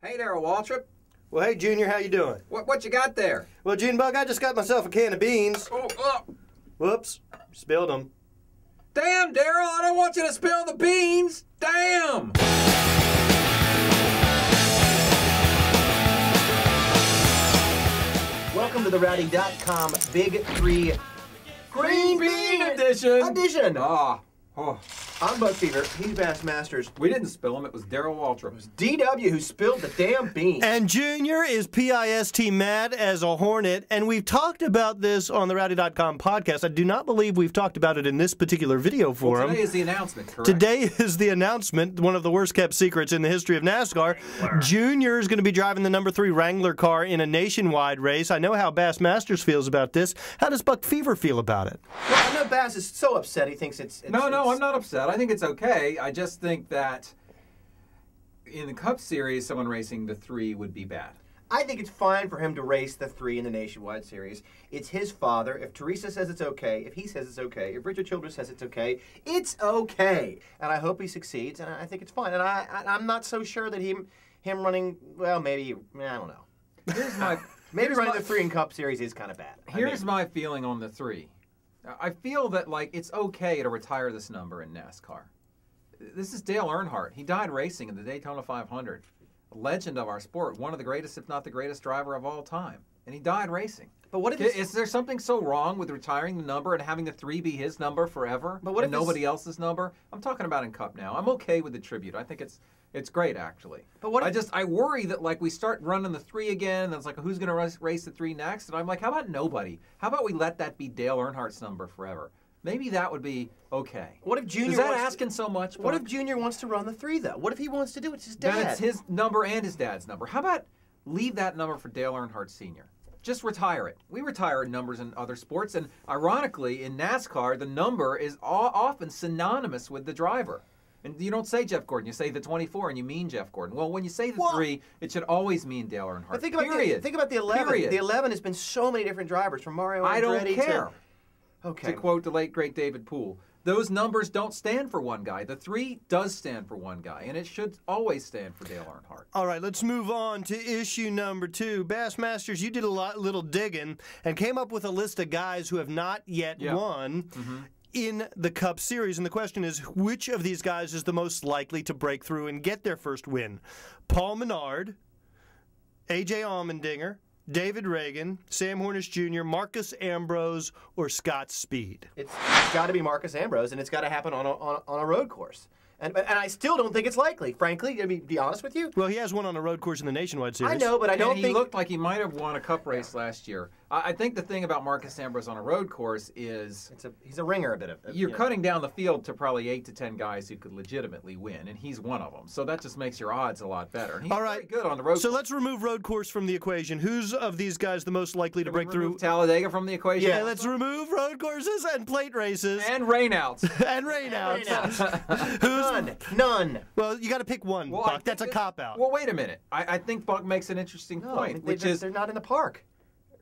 Hey there, Waltrip. Well, hey, Junior, how you doing? What you got there? Well, Junebug, I just got myself a can of beans. Oh. Whoops, spilled them. Damn, Daryl, I don't want you to spill the beans. Damn. Welcome to the Rowdy.com Big 3 Green Bean Edition. Oh. I'm Bug Fever. He's Bassmasters. We didn't spill them. It was Daryl Waltrip. DW who spilled the damn beans. And Junior is PIST mad as a hornet, and we've talked about this on the Rowdy.com podcast. I do not believe we've talked about it in this particular video forum. Well, today is the announcement, correct? Today is the announcement, one of the worst-kept secrets in the history of NASCAR. Junior is going to be driving the number 3 Wrangler car in a nationwide race. I know how Bassmasters feels about this. How does Buck Fever feel about it? Well, I know Bass is so upset. He thinks it's No, I'm not upset. I think it's okay. I just think that in the Cup Series, someone racing the 3 would be bad. I think it's fine for him to race the 3 in the Nationwide Series. It's his father. If Teresa says it's okay, if he says it's okay, if Richard Childress says it's okay. And I hope he succeeds, and I think it's fine. And I'm not so sure that him running, well, maybe, I don't know. Here's my... Maybe running the 3 in Cup Series is kind of bad. Here's my feeling on the 3. I feel that, like, it's okay to retire this number in NASCAR. This is Dale Earnhardt. He died racing in the Daytona 500. A legend of our sport, one of the greatest, if not the greatest driver of all time. And he died racing. But what if is there something so wrong with retiring the number and having the 3 be his number forever? But what if nobody else's number? I'm talking about in Cup now. I'm okay with the tribute. I think it's great, actually. But what if, I worry that, like, we start running the 3 again, and it's like, who's going to race the 3 next? And I'm like, how about nobody? How about we let that be Dale Earnhardt's number forever? Maybe that would be okay. What if Junior is that asking so much? What if Junior wants to run the 3, though? What if he wants to do it? It's his dad. Then it's his number and his dad's number. How about leave that number for Dale Earnhardt Sr.? Just retire it. We retire numbers in other sports, and ironically, in NASCAR, the number is often synonymous with the driver. And you don't say Jeff Gordon, you say the 24, and you mean Jeff Gordon. Well, when you say the 3, it should always mean Dale Earnhardt. But think about the 11. Period. The 11 has been so many different drivers, from Mario Andretti I don't care. Okay. To quote the late, great David Poole, those numbers don't stand for one guy. The 3 does stand for one guy, and it should always stand for Dale Earnhardt. All right, let's move on to issue number 2. Bassmasters, you did a little digging and came up with a list of guys who have not yet won in the Cup Series. And the question is, which of these guys is the most likely to break through and get their first win? Paul Menard, A.J. Allmendinger, David Reagan, Sam Hornish Jr., Marcus Ambrose, or Scott Speed? It's got to be Marcus Ambrose, and it's got to happen on a road course. And I still don't think it's likely, frankly, to be honest with you. Well, he has one on a road course in the Nationwide Series. I know, but I don't think... He looked like he might have won a Cup race last year. I think the thing about Marcus Ambrose on a road course is... He's a ringer a bit of... You're cutting down the field to probably 8 to 10 guys who could legitimately win, and he's one of them. So that just makes your odds a lot better. And he's very good on the road course. So let's remove road course from the equation. Who's of these guys the most likely to break through? Talladega from the equation? Yeah, let's remove road courses and plate races. And rainouts. And rainouts. None. Well, you got to pick one, Buck. That's a cop-out. Well, wait a minute. I think Buck makes an interesting point, which is... They're not in the park.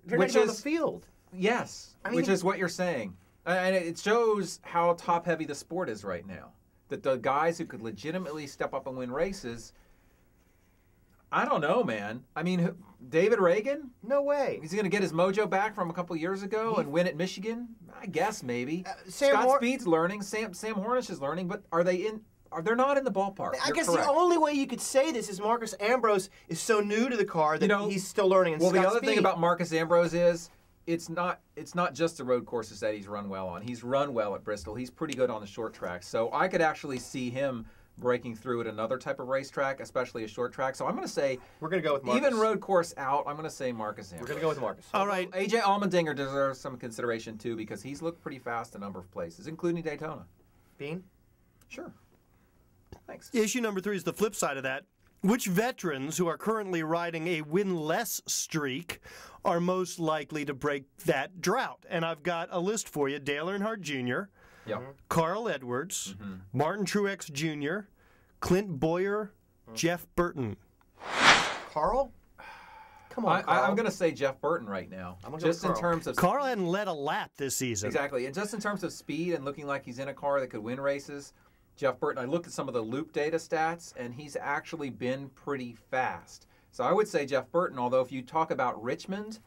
They're not on the field. Yes, which is what you're saying. And it shows how top-heavy the sport is right now. That the guys who could legitimately step up and win races... I don't know, man. I mean, David Reagan? No way. Is he going to get his mojo back from a couple years ago and win at Michigan? I guess maybe. Sam Scott Speed's learning. Sam Hornish is learning, but are they in... They're not in the ballpark. I guess the only way you could say this is Marcus Ambrose is so new to the car that he's still learning. And well, Scott the other Speed, thing about Marcus Ambrose is it's not just the road courses that he's run well on. He's run well at Bristol. He's pretty good on the short track. So I could actually see him breaking through at another type of racetrack, especially a short track. So I'm going to say we're going to go with Marcus. Even road course out, I'm going to say Marcus Ambrose. We're going to go with Marcus. All right. A.J. Allmendinger deserves some consideration too because he's looked pretty fast a number of places, including Daytona. Bean? Sure. Thanks. Issue number 3 is the flip side of that. Which veterans who are currently riding a winless streak are most likely to break that drought? And I've got a list for you. Dale Earnhardt Jr., Carl Edwards, Martin Truex Jr., Clint Boyer, Jeff Burton. Carl? Come on, Carl. I'm going to say Jeff Burton right now. Just in terms of... Carl hadn't led a lap this season. Exactly. And just in terms of speed and looking like he's in a car that could win races, Jeff Burton, I looked at some of the loop data stats, and he's actually been pretty fast. So I would say Jeff Burton, although if you talk about Richmond,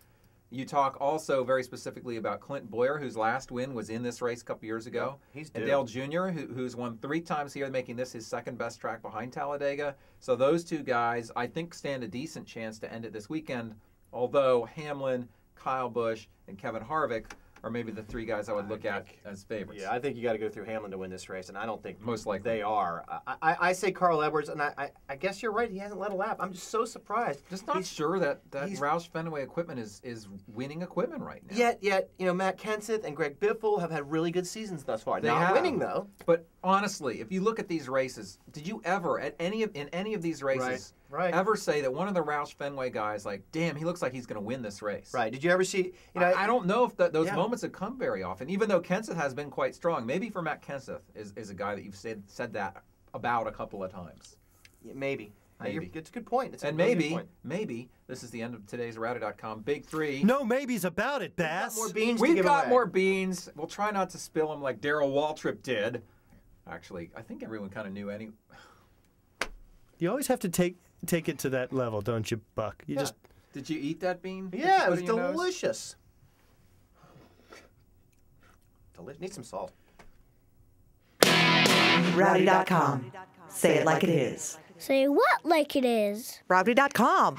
you talk also very specifically about Clint Boyer, whose last win was in this race a couple years ago. He's and due. Dale Jr., who's won 3 times here, making this his second best track behind Talladega. So those 2 guys, I think, stand a decent chance to end it this weekend, although Hamlin, Kyle Busch, and Kevin Harvick are maybe the 3 guys I would look at as favorites. Yeah, I think you got to go through Hamlin to win this race, and I don't think Most likely. they are. I say Carl Edwards, and I guess you're right. He hasn't led a lap. I'm just so surprised. Just not sure that Roush Fenway equipment is winning equipment right now. Yet, Matt Kenseth and Greg Biffle have had really good seasons thus far. They Not have. winning though. But honestly, if you look at these races, did you ever in any of these races Right. ever say that one of the Roush Fenway guys, like, damn, he looks like he's going to win this race? Right. Did you ever see? I don't know if those Yeah. moments have come very often, even though Kenseth has been quite strong. Maybe for Matt Kenseth is a guy that you've said that about a couple of times. Yeah, maybe. Maybe. It's a good point. It's a And really good point. maybe this is the end of today's Router.com Big 3. No maybes about it, We've got Bass. more beans to We've give got away. more beans. We'll try not to spill them like Darrell Waltrip did. Actually, I think everyone kind of knew anyway. You always have to take it to that level, don't you, Buck? You just Did you eat that bean? that you Yeah, it put was in your nose? delicious. Need some salt. Rowdy.com. Say it like it is. Say what like it is? Rowdy.com.